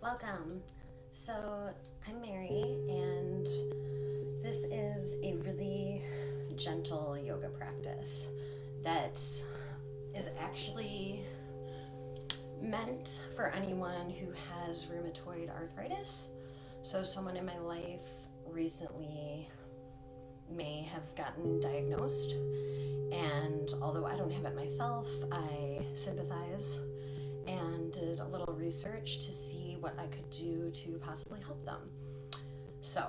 Welcome. So, I'm Mary, and this is a really gentle yoga practice that is actually meant for anyone who has rheumatoid arthritis. So, someone in my life recently may have gotten diagnosed, and although I don't have it myself, I sympathize and did a little research to see what I could do to possibly help them. So,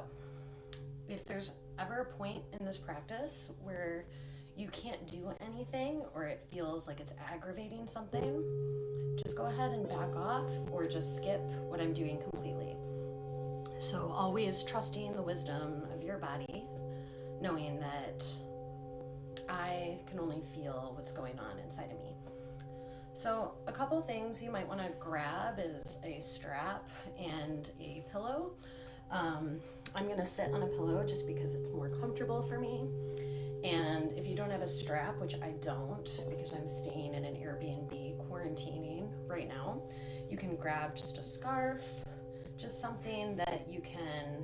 if there's ever a point in this practice where you can't do anything or it feels like it's aggravating something, just go ahead and back off or just skip what I'm doing completely. So, always trusting the wisdom of your body, knowing that I can only feel what's going on inside of me. So a couple things you might want to grab is a strap and a pillow. I'm going to sit on a pillow just because it's more comfortable for me. And if you don't have a strap, which I don't because I'm staying in an Airbnb quarantining right now, you can grab just a scarf, just something that you can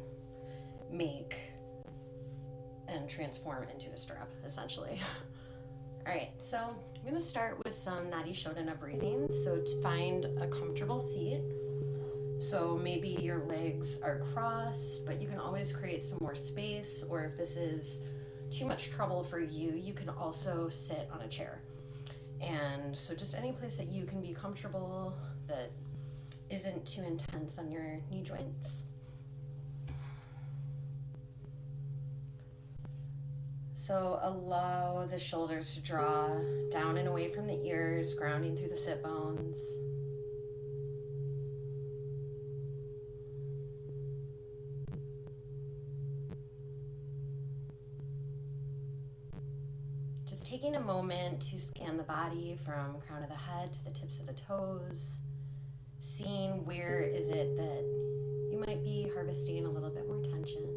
make and transform into a strap, essentially. All right, so I'm going to start with some Nadi Shodhana breathing. So to find a comfortable seat. So maybe your legs are crossed, but you can always create some more space. Or if this is too much trouble for you, you can also sit on a chair. And so just any place that you can be comfortable that isn't too intense on your knee joints. So allow the shoulders to draw down and away from the ears, grounding through the sit bones. Just taking a moment to scan the body from crown of the head to the tips of the toes, seeing where is it that you might be harvesting a little bit more tension.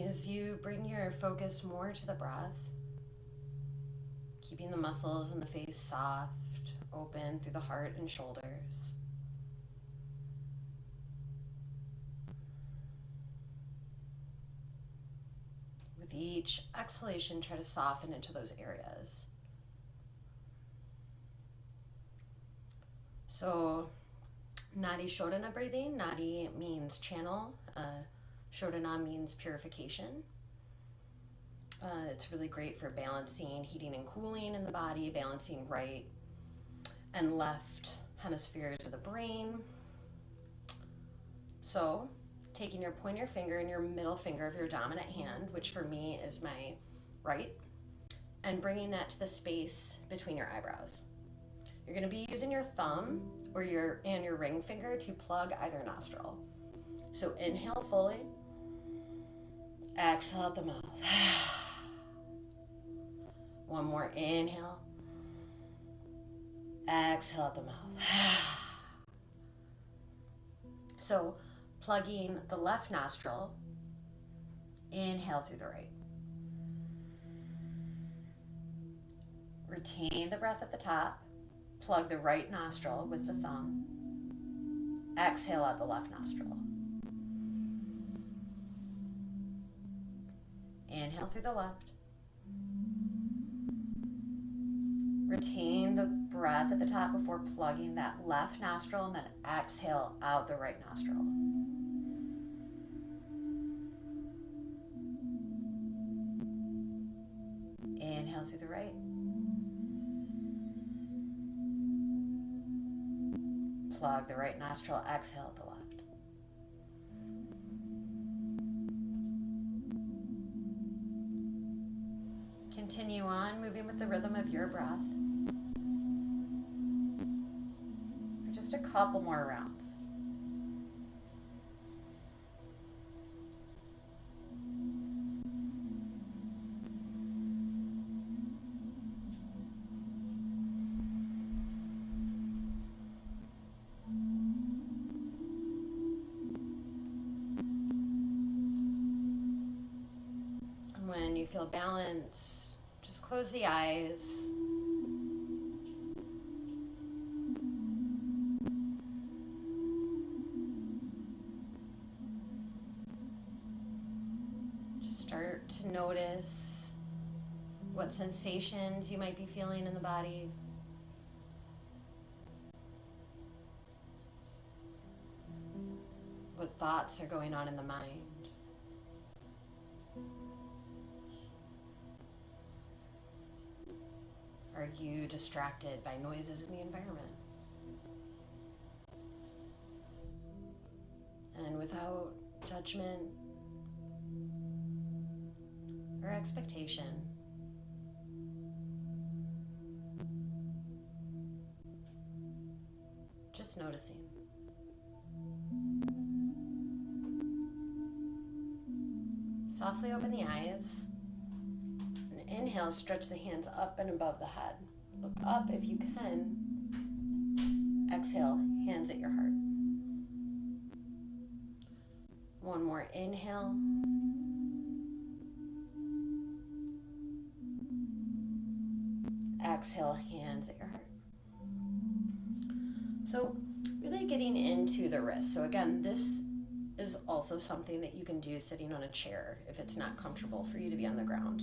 As you bring your focus more to the breath, keeping the muscles in the face soft, open through the heart and shoulders. With each exhalation, try to soften into those areas. So, Nadi Shodhana breathing. Nadi means channel. Shodhana means purification. It's really great for balancing heating and cooling in the body, balancing right and left hemispheres of the brain. So, taking your pointer finger and your middle finger of your dominant hand, which for me is my right, and bringing that to the space between your eyebrows. You're going to be using your thumb or your ring finger to plug either nostril. So inhale fully. Exhale out the mouth. One more inhale. Exhale out the mouth. So plugging the left nostril, inhale through the right. Retain the breath at the top. Plug the right nostril with the thumb. Exhale out the left nostril. Inhale through the left. Retain the breath at the top before plugging that left nostril, and then exhale out the right nostril. Inhale through the right. Plug the right nostril, exhale out the left. Continue on, moving with the rhythm of your breath. For just a couple more rounds. feel balance, just close the eyes. Just start to notice what sensations you might be feeling in the body. What thoughts are going on in the mind. Are you distracted by noises in the environment? And without judgment or expectation, just noticing. Softly open the eyes. And inhale, stretch the hands up and above the head. Look up if you can. Exhale, hands at your heart. One more inhale. Exhale, hands at your heart. So really getting into the wrist. So again, this is also something that you can do sitting on a chair if it's not comfortable for you to be on the ground.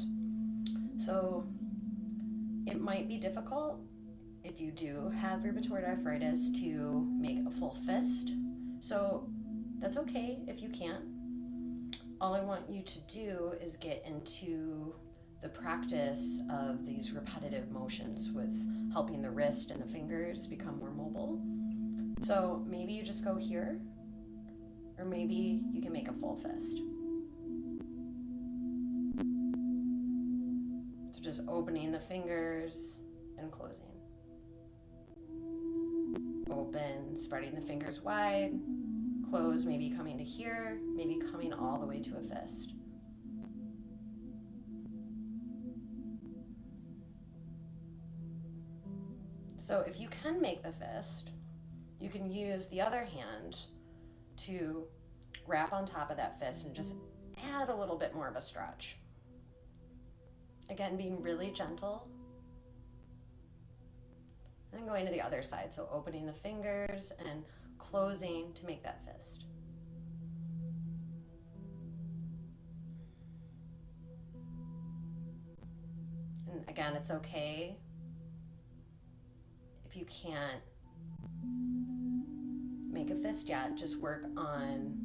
So it might be difficult if you do have rheumatoid arthritis to make a full fist. So that's okay if you can't. All I want you to do is get into the practice of these repetitive motions with helping the wrist and the fingers become more mobile. So maybe you just go here, or maybe you can make a full fist. So just opening the fingers and closing. Open, spreading the fingers wide, close, maybe coming to here, maybe coming all the way to a fist. So if you can make the fist, you can use the other hand to wrap on top of that fist and just add a little bit more of a stretch. Again, being really gentle. And then going to the other side, so opening the fingers and closing to make that fist. And again, it's okay if you can't make a fist yet, just work on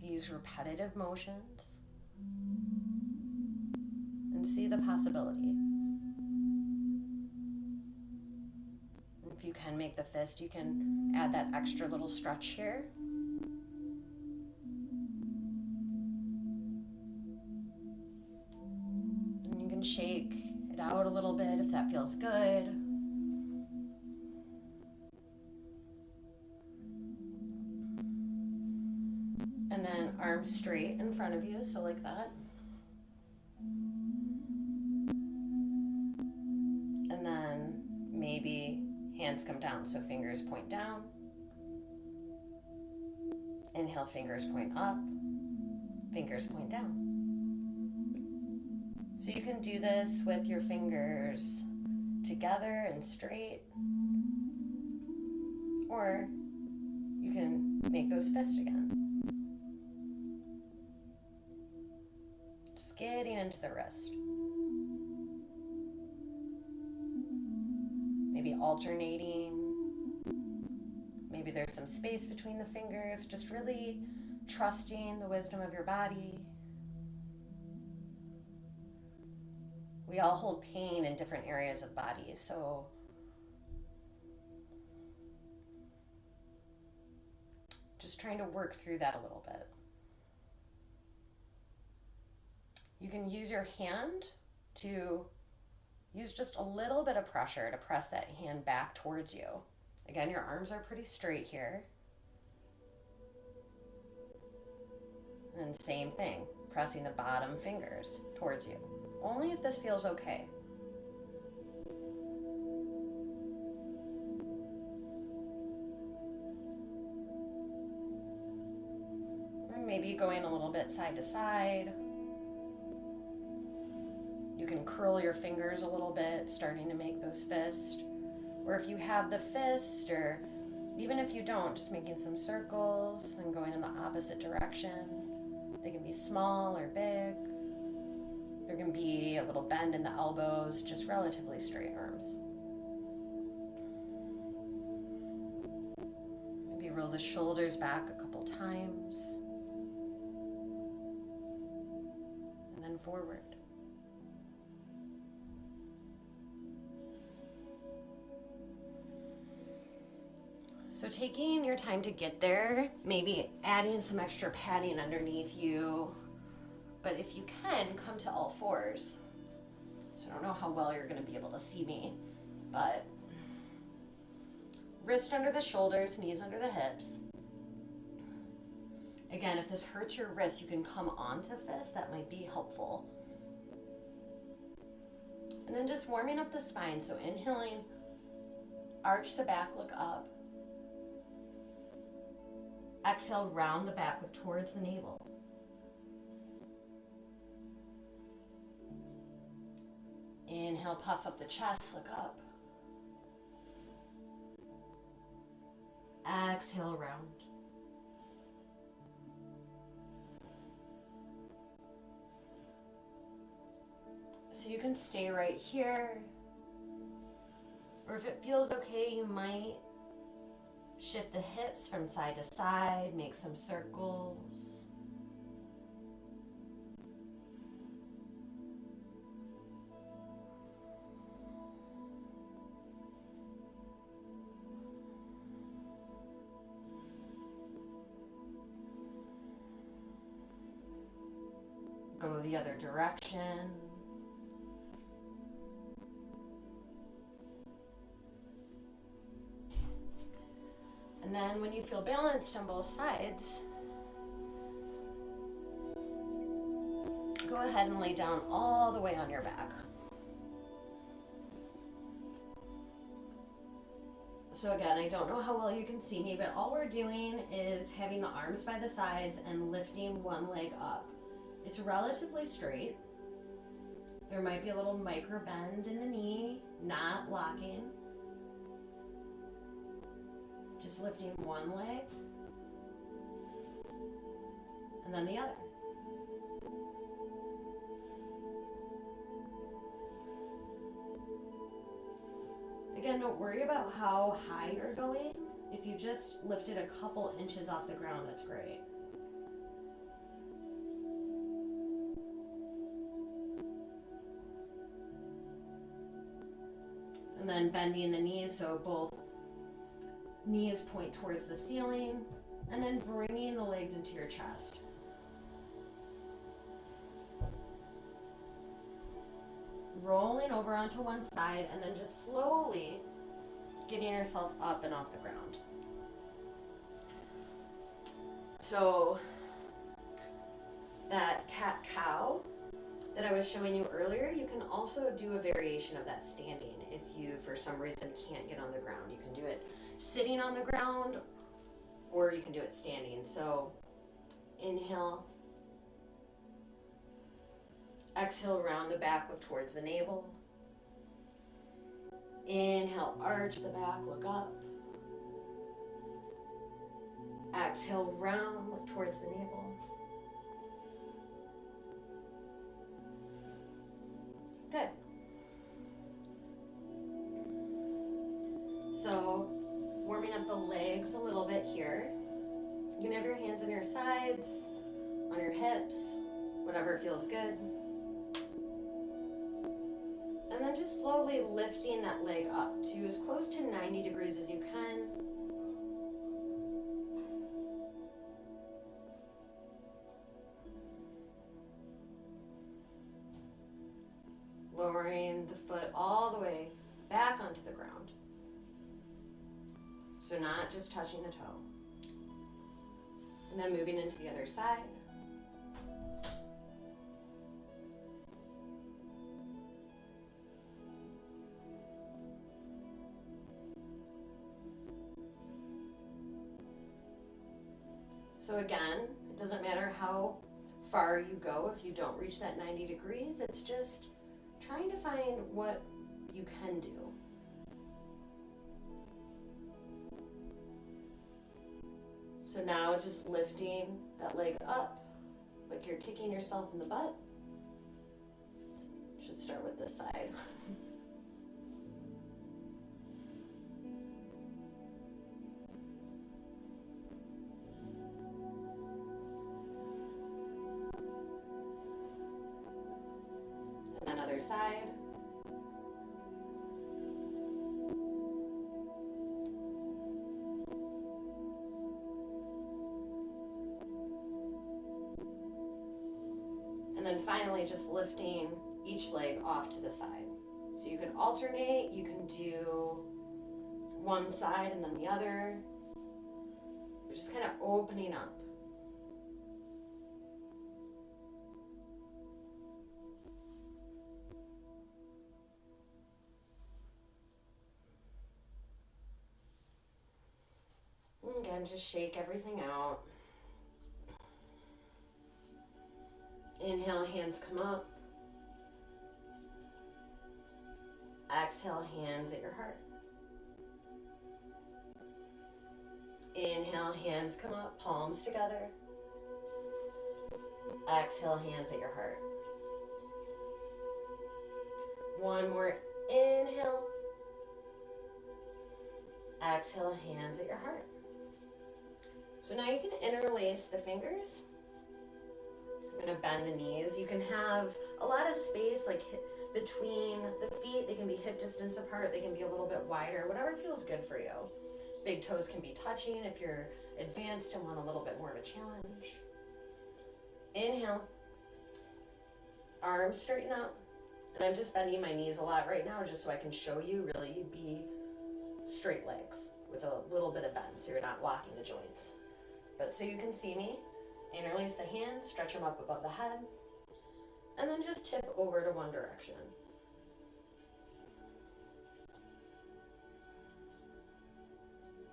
these repetitive motions and see the possibility. If you can make the fist, you can add that extra little stretch here. And you can shake it out a little bit if that feels good. And then arms straight in front of you, so like that. And then maybe hands come down, so fingers point down. Inhale, fingers point up. Fingers point down. So you can do this with your fingers together and straight. Or you can make those fists again. Just getting into the wrist. Maybe alternating. Maybe there's some space between the fingers. Just really trusting the wisdom of your body. We all hold pain in different areas of the body, so just trying to work through that a little bit. You can use your hand to use just a little bit of pressure to press that hand back towards you. Again, your arms are pretty straight here. And same thing, pressing the bottom fingers towards you. Only if this feels okay. And maybe going a little bit side to side. You can curl your fingers a little bit, starting to make those fists. Or if you have the fist, or even if you don't, just making some circles and going in the opposite direction. They can be small or big. There can be a little bend in the elbows, just relatively straight arms. Maybe roll the shoulders back a couple times. And then forward. So taking your time to get there, maybe adding some extra padding underneath you. But if you can, come to all fours. So I don't know how well you're going to be able to see me, but wrist under the shoulders, knees under the hips. Again, if this hurts your wrist, you can come onto fist. That might be helpful. And then just warming up the spine. So inhaling, arch the back, look up. Exhale, round the back, look towards the navel. Inhale, puff up the chest, look up. Exhale, round. So you can stay right here. Or if it feels okay, you might shift the hips from side to side, make some circles. Go the other direction. And then when you feel balanced on both sides, go ahead and lay down all the way on your back. So again, I don't know how well you can see me, but all we're doing is having the arms by the sides and lifting one leg up. It's relatively straight. There might be a little micro bend in the knee, not locking. Just lifting one leg and then the other. Again, don't worry about how high you're going. If you just lifted a couple inches off the ground, that's great. And then bending the knees so both knees point towards the ceiling, and then bringing the legs into your chest. Rolling over onto one side, and then just slowly getting yourself up and off the ground. So that cat-cow that I was showing you earlier, you can also do a variation of that standing. If you, for some reason, can't get on the ground, you can do it sitting on the ground, or you can do it standing. So inhale, exhale, round the back, look towards the navel. Inhale, arch the back, look up. Exhale, round, look towards the navel. Good. So warming up the legs a little bit here. You can have your hands on your sides, on your hips, whatever feels good. And then just slowly lifting that leg up to as close to 90 degrees as you can. Lowering the foot all the way back onto the ground. So not just touching the toe. And then moving into the other side. So again, it doesn't matter how far you go if you don't reach that 90 degrees. It's just trying to find what you can do. So now just lifting that leg up like you're kicking yourself in the butt. Should start with this side. And then other side. And then finally just lifting each leg off to the side. So you can alternate, you can do one side and then the other. You're just kind of opening up. And again, just shake everything out. Inhale, hands come up. Exhale, hands at your heart. Inhale, hands come up, palms together. Exhale, hands at your heart. One more inhale. Exhale, hands at your heart. So now you can interlace the fingers. I'm going to bend the knees. You can have a lot of space like between the feet. They can be hip distance apart. They can be a little bit wider, whatever feels good for you. Big toes can be touching if you're advanced and want a little bit more of a challenge. Inhale. Arms straighten up. And I'm just bending my knees a lot right now just so I can show you really be straight legs with a little bit of bend so you're not locking the joints. But so you can see me, interlace the hands, stretch them up above the head, and then just tip over to one direction.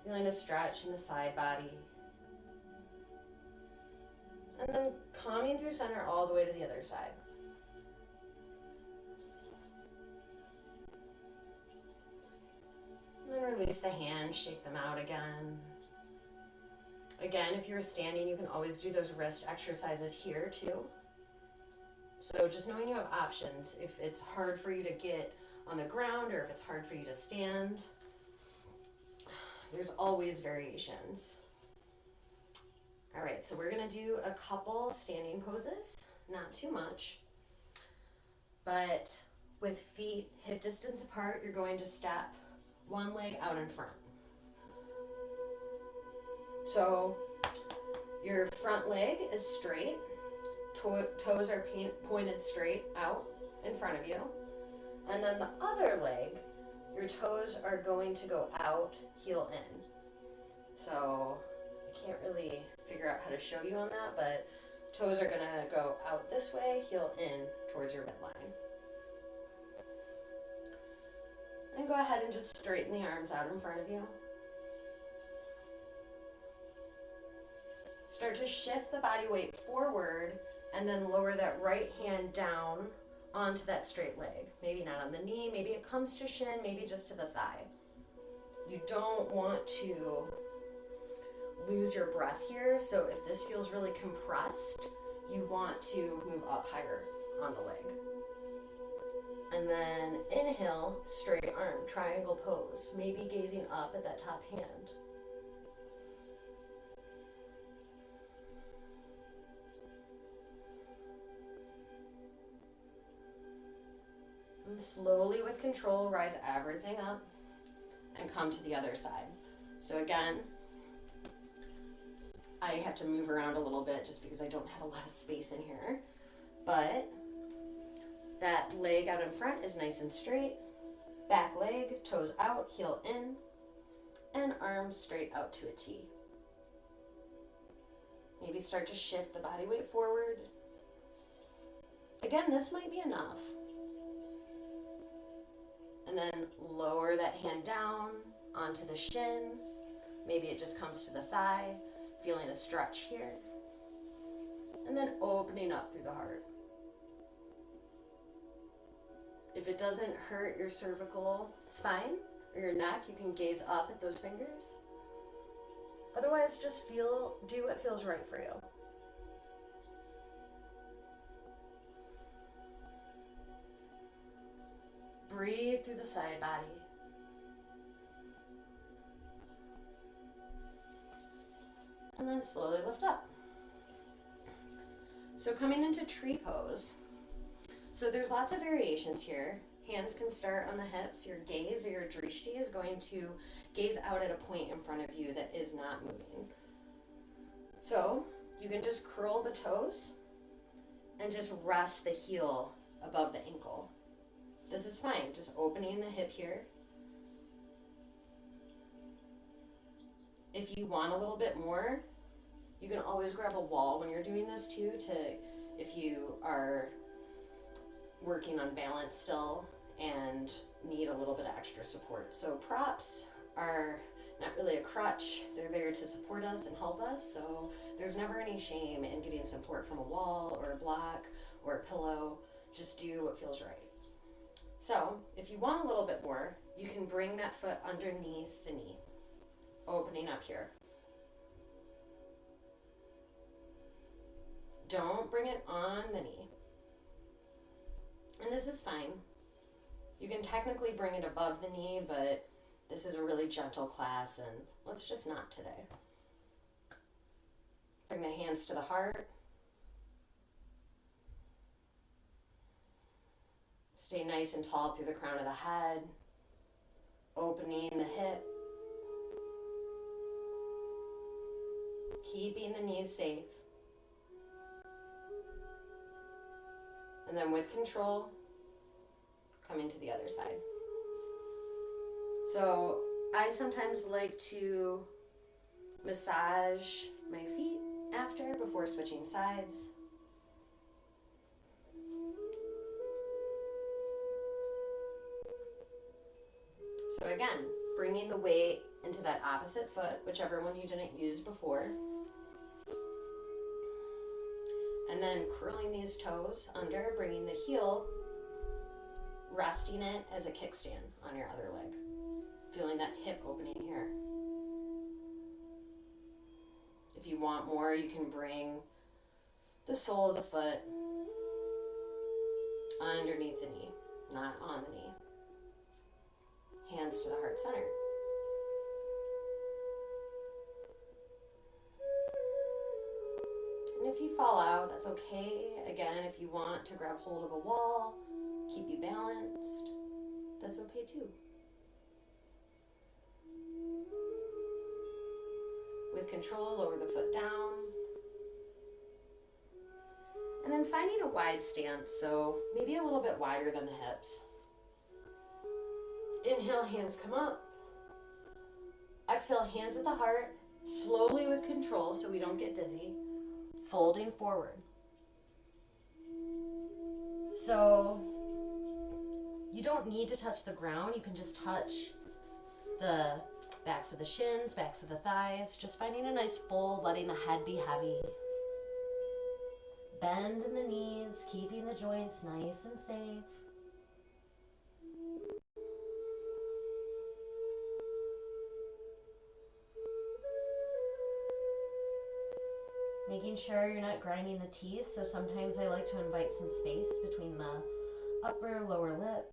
Feeling a stretch in the side body. And then coming through center all the way to the other side. And then release the hands, shake them out again. Again, if you're standing, you can always do those wrist exercises here too. So just knowing you have options, if it's hard for you to get on the ground or if it's hard for you to stand, there's always variations. All right, so we're gonna do a couple standing poses, not too much, but with feet hip distance apart, you're going to step one leg out in front. So your front leg is straight, toes are pointed straight out in front of you. And then the other leg, your toes are going to go out, heel in. So I can't really figure out how to show you on that, but toes are gonna go out this way, heel in towards your midline. And go ahead and just straighten the arms out in front of you. Start to shift the body weight forward and then lower that right hand down onto that straight leg. Maybe not on the knee, maybe it comes to shin, maybe just to the thigh. You don't want to lose your breath here, so if this feels really compressed, you want to move up higher on the leg. And then inhale, straight arm, triangle pose, maybe gazing up at that top hand. And slowly with control, rise everything up and come to the other side. So again, I have to move around a little bit just because I don't have a lot of space in here, but that leg out in front is nice and straight. Back leg, toes out, heel in, and arms straight out to a T. Maybe start to shift the body weight forward. Again, this might be enough. And then lower that hand down onto the shin. Maybe it just comes to the thigh. feeling a stretch here. And then opening up through the heart. If it doesn't hurt your cervical spine or your neck, you can gaze up at those fingers. Otherwise, just do what feels right for you. Breathe through the side body. And then slowly lift up. So coming into tree pose. So there's lots of variations here. Hands can start on the hips. Your gaze or your drishti is going to gaze out at a point in front of you that is not moving. So you can just curl the toes and just rest the heel above the ankle. This is fine, just opening the hip here. If you want a little bit more, you can always grab a wall when you're doing this too, if you are working on balance still and need a little bit of extra support. So props are not really a crutch. They're there to support us and help us. So there's never any shame in getting support from a wall or a block or a pillow. Just do what feels right. So if you want a little bit more, you can bring that foot underneath the knee, opening up here. Don't bring it on the knee. And this is fine. You can technically bring it above the knee, but this is a really gentle class, and let's just not today. Bring the hands to the heart. Stay nice and tall through the crown of the head, opening the hip, keeping the knees safe. And then with control, coming to the other side. So I sometimes like to massage my feet after, before switching sides. So again, bringing the weight into that opposite foot, whichever one you didn't use before. And then curling these toes under, bringing the heel, resting it as a kickstand on your other leg. Feeling that hip opening here. If you want more, you can bring the sole of the foot underneath the knee, not on the knee. Hands to the heart center. And if you fall out, that's okay. Again, if you want to grab hold of a wall, keep you balanced, that's okay too. With control, lower the foot down. And then finding a wide stance, so maybe a little bit wider than the hips. Inhale, hands come up. Exhale, hands at the heart, slowly with control so we don't get dizzy. Folding forward. So you don't need to touch the ground. You can just touch the backs of the shins, backs of the thighs. Just finding a nice fold, letting the head be heavy. Bend in the knees, keeping the joints nice and safe. Making sure you're not grinding the teeth, so sometimes I like to invite some space between the upper and lower lip.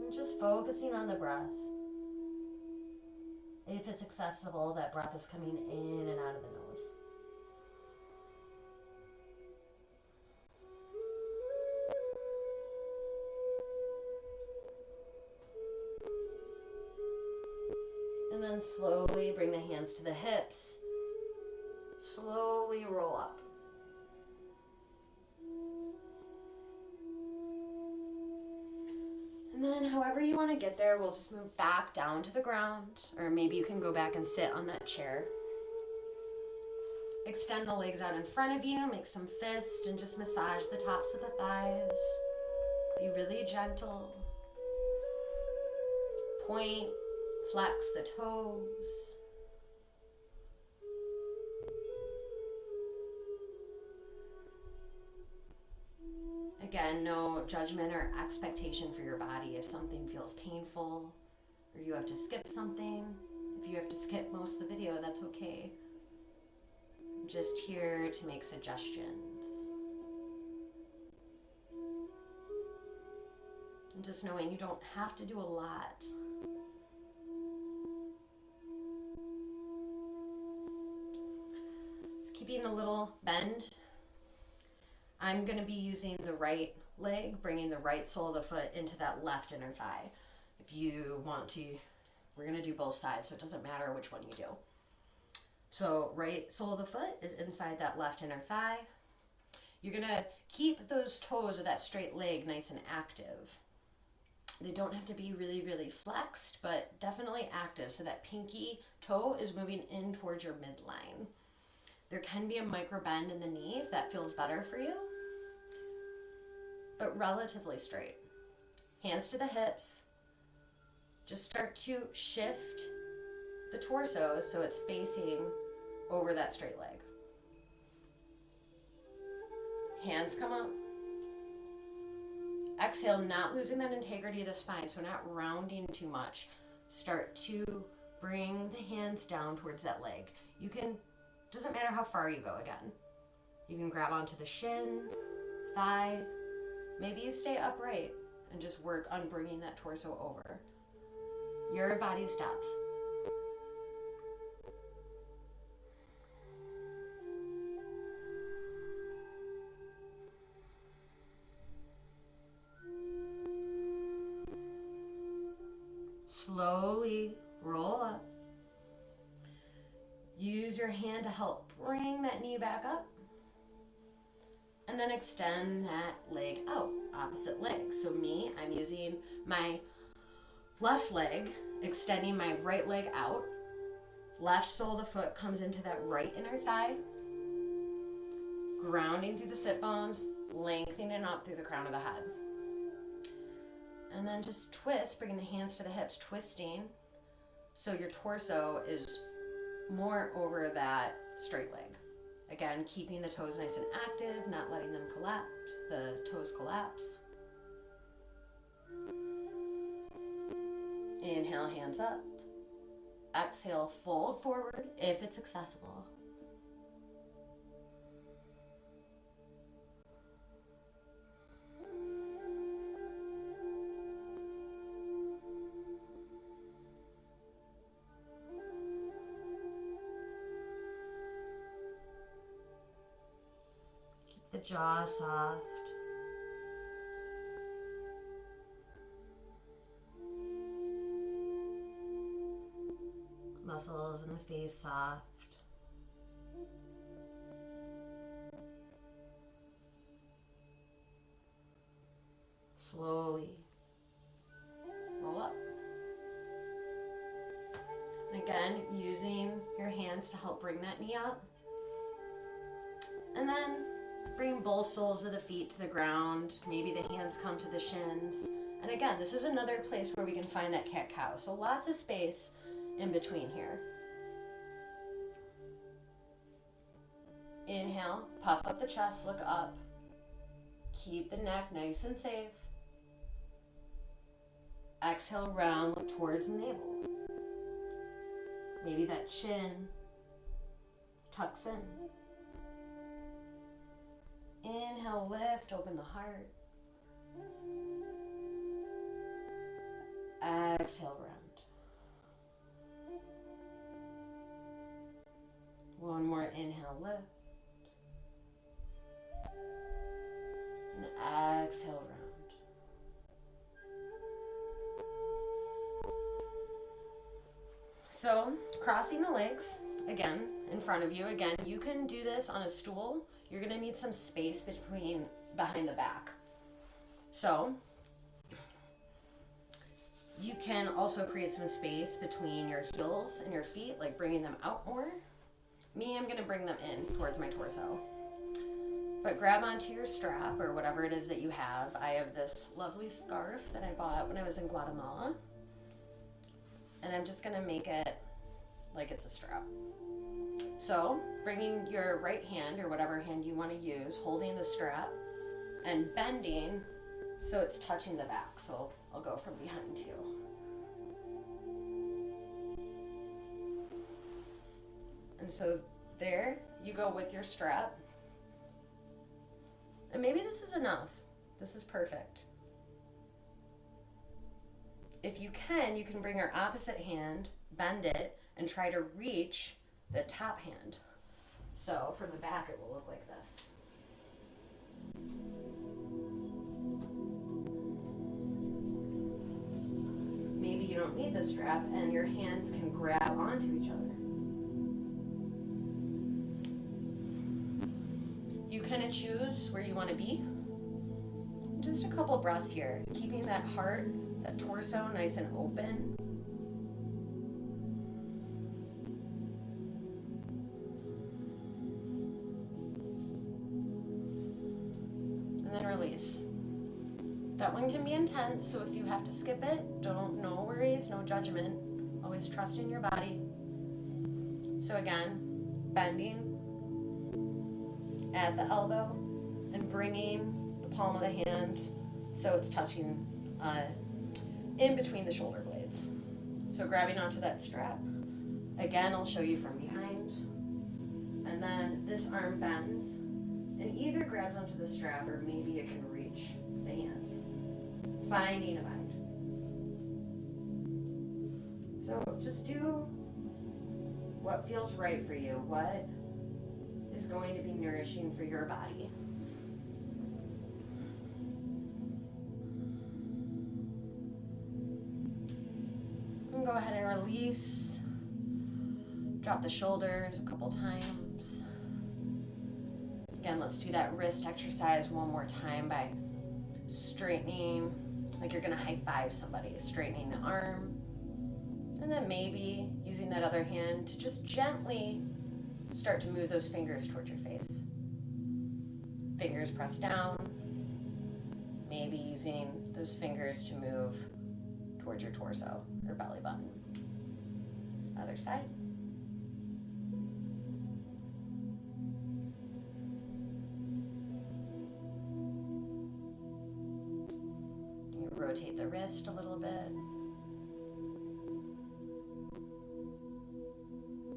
And just focusing on the breath. If it's accessible, that breath is coming in and out of the nose. And then slowly bring the hands to the hips. Slowly roll up. And then however you want to get there, we'll just move back down to the ground. Or maybe you can go back and sit on that chair. Extend the legs out in front of you. Make some fists and just massage the tops of the thighs. Be really gentle. Point, flex the toes. Again, no judgment or expectation for your body. If something feels painful or you have to skip something, if you have to skip most of the video, that's okay. I'm just here to make suggestions. And just knowing you don't have to do a lot. Just keeping a little bend. I'm going to be using the right leg, bringing the right sole of the foot into that left inner thigh. If you want to, we're going to do both sides, so it doesn't matter which one you do. So right sole of the foot is inside that left inner thigh. You're going to keep those toes of that straight leg nice and active. They don't have to be really, really flexed, but definitely active. So that pinky toe is moving in towards your midline. There can be a micro bend in the knee if that feels better for you, but relatively straight. Hands to the hips. Just start to shift the torso so it's facing over that straight leg. Hands come up. Exhale, not losing that integrity of the spine, so not rounding too much. Start to bring the hands down towards that leg. You can, doesn't matter how far you go again. You can grab onto the shin, thigh. Maybe you stay upright and just work on bringing that torso over. Your body's depth. Slowly roll up. Use your hand to help bring that knee back up. And then extend that leg out, opposite leg. So me, I'm using my left leg, extending my right leg out. Left sole of the foot comes into that right inner thigh. Grounding through the sit bones, lengthening up through the crown of the head. And then just twist, bringing the hands to the hips, twisting. So your torso is more over that straight leg. Again, keeping the toes nice and active, not letting them collapse, the toes collapse. Inhale, hands up. Exhale, fold forward if it's accessible. The jaw soft. Muscles in the face soft. Slowly roll up. Again, using your hands to help bring that knee up. And then bring both soles of the feet to the ground. Maybe the hands come to the shins. And again, this is another place where we can find that cat-cow. So lots of space in between here. Inhale, puff up the chest, look up. Keep the neck nice and safe. Exhale, round, look towards the navel. Maybe that chin tucks in. Inhale, lift, open the heart. Exhale, round. One more inhale, lift. And exhale, round. So, crossing the legs, again, in front of you. Again, you can do this on a stool. You're going to need some space behind the back. So, you can also create some space between your heels and your feet, like bringing them out more. Me, I'm going to bring them in towards my torso. But grab onto your strap or whatever it is that you have. I have this lovely scarf that I bought when I was in Guatemala. And I'm just gonna make it like it's a strap. So, bringing your right hand or whatever hand you want to use, holding the strap and bending so it's touching the back. So, I'll go from behind too. And so there you go with your strap. And maybe this is enough. This is perfect. If you can bring your opposite hand, bend it, and try to reach the top hand. So from the back it will look like this. Maybe you don't need the strap and your hands can grab onto each other. You kind of choose where you want to be. Just a couple breaths here, keeping that heart, that torso nice and open. And then release. That one can be intense, so if you have to skip it, no worries, no judgment. Always trust in your body. So again, bending at the elbow and bringing the palm of the hand so it's touching in between the shoulder blades. So grabbing onto that strap. Again, I'll show you from behind. And then this arm bends and either grabs onto the strap or maybe it can reach the hands. Finding a bind. So just do what feels right for you, what is going to be nourishing for your body. And go ahead and release. Drop the shoulders a couple times. Again, let's do that wrist exercise one more time by straightening, like you're gonna high five somebody, straightening the arm. And then maybe using that other hand to just gently start to move those fingers towards your face. Fingers pressed down. Maybe using those fingers to move towards your torso or belly button. Other side. You rotate the wrist a little bit.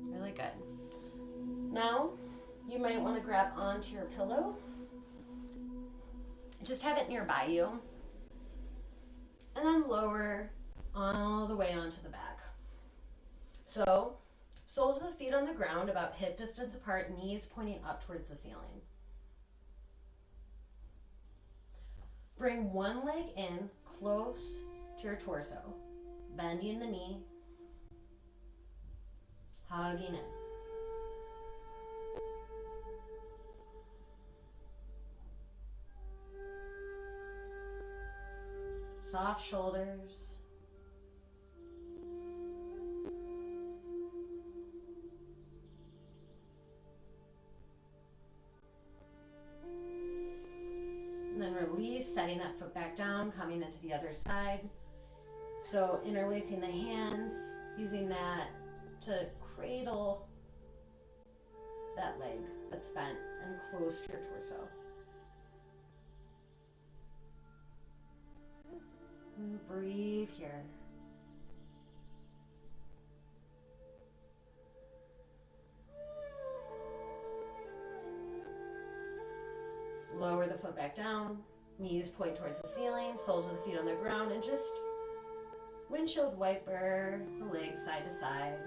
Really good. Now, you might want to grab onto your pillow. Just have it nearby you. And then lower all the way onto the back. So, soles of the feet on the ground, about hip distance apart, knees pointing up towards the ceiling. Bring one leg in close to your torso, bending the knee, hugging in. Soft shoulders. And then release, setting that foot back down, coming into the other side. So interlacing the hands, using that to cradle that leg that's bent and close to your torso. And breathe here. Lower the foot back down, knees point towards the ceiling, soles of the feet on the ground, and just windshield wiper the legs side to side.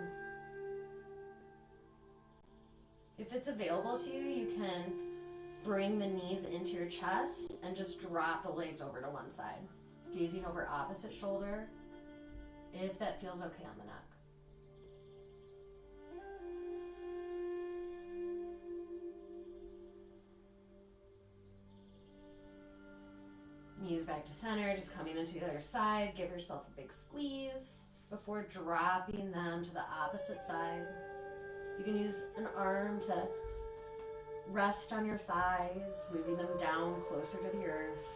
If it's available to you, you can bring the knees into your chest and just drop the legs over to one side. Gazing over opposite shoulder, if that feels okay on the neck. Knees back to center, just coming into the other side. Give yourself a big squeeze before dropping them to the opposite side. You can use an arm to Rest on your thighs, moving them down closer to the earth.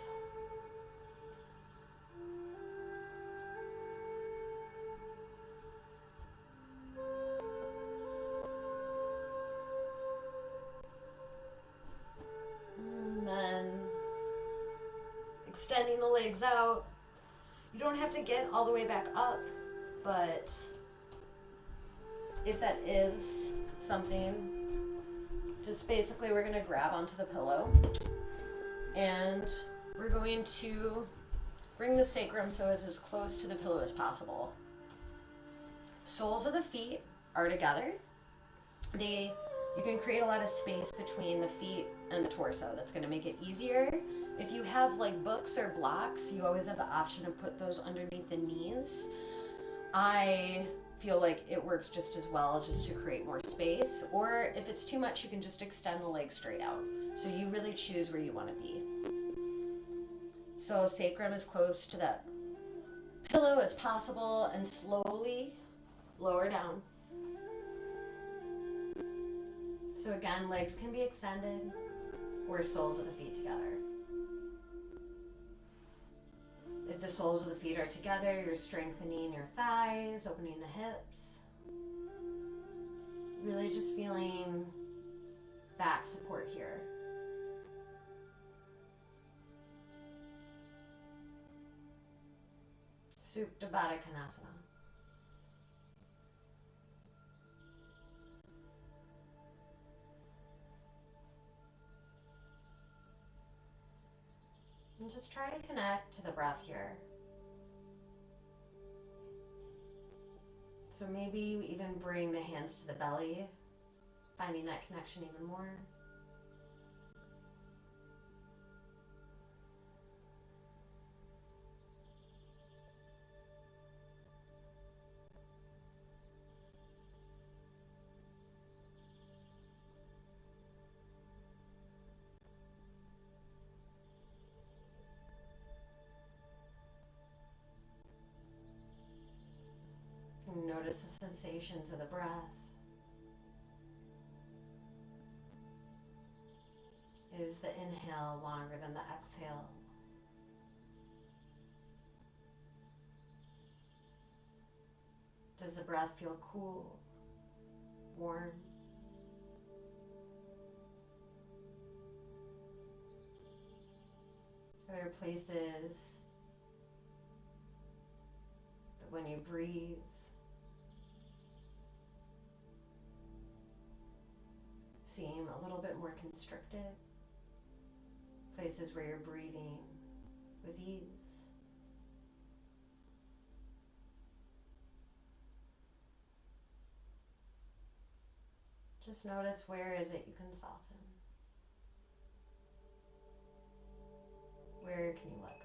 And then extending the legs out. You don't have to get all the way back up, but if that is something, just basically we're going to grab onto the pillow and we're going to bring the sacrum so it's as close to the pillow as possible. Soles of the feet are together. You can create a lot of space between the feet and the torso. That's going to make it easier. If you have like books or blocks, you always have the option to put those underneath the knees. I feel like it works just as well just to create more space. Or if it's too much, you can just extend the legs straight out. So you really choose where you want to be. So sacrum as close to that pillow as possible and slowly lower down. So again, legs can be extended or soles of the feet together. If the soles of the feet are together, you're strengthening your thighs, opening the hips. Really just feeling back support here. Supta Baddha Konasana. And just try to connect to the breath here. So maybe you even bring the hands to the belly, finding that connection even more. Notice the sensations of the breath. Is the inhale longer than the exhale? Does the breath feel cool, warm? Are there places that when you breathe, seem a little bit more constricted? Places where you're breathing with ease. Just notice where is it you can soften. Where can you let go?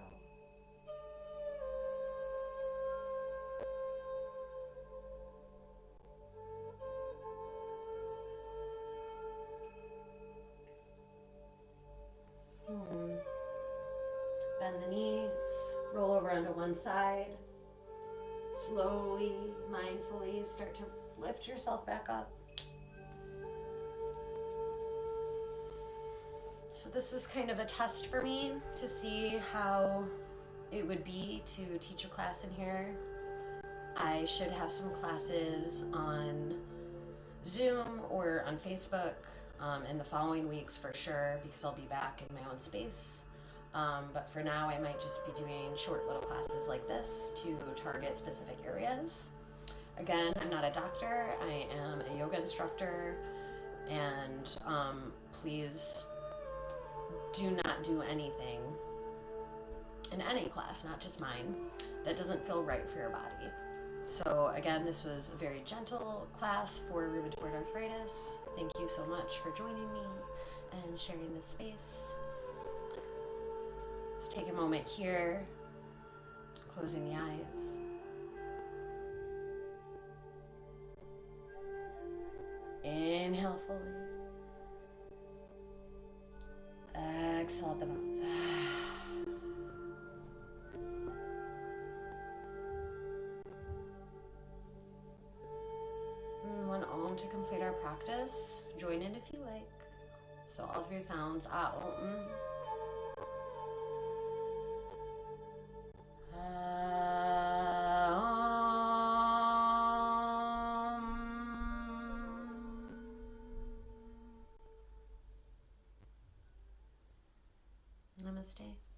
Bend the knees, roll over onto one side. Slowly, mindfully start to lift yourself back up. So this was kind of a test for me to see how it would be to teach a class in here. I should have some classes on Zoom or on Facebook in the following weeks for sure, because I'll be back in my own space. But for now, I might just be doing short little classes like this to target specific areas. Again, I'm not a doctor, I am a yoga instructor, and please do not do anything in any class, not just mine, that doesn't feel right for your body. So again, this was a very gentle class for rheumatoid arthritis. Thank you so much for joining me and sharing this space. Let's take a moment here, closing the eyes. Inhale fully. Exhale the mouth. One om to complete our practice. Join in if you like. So all 3 sounds out. Namaste.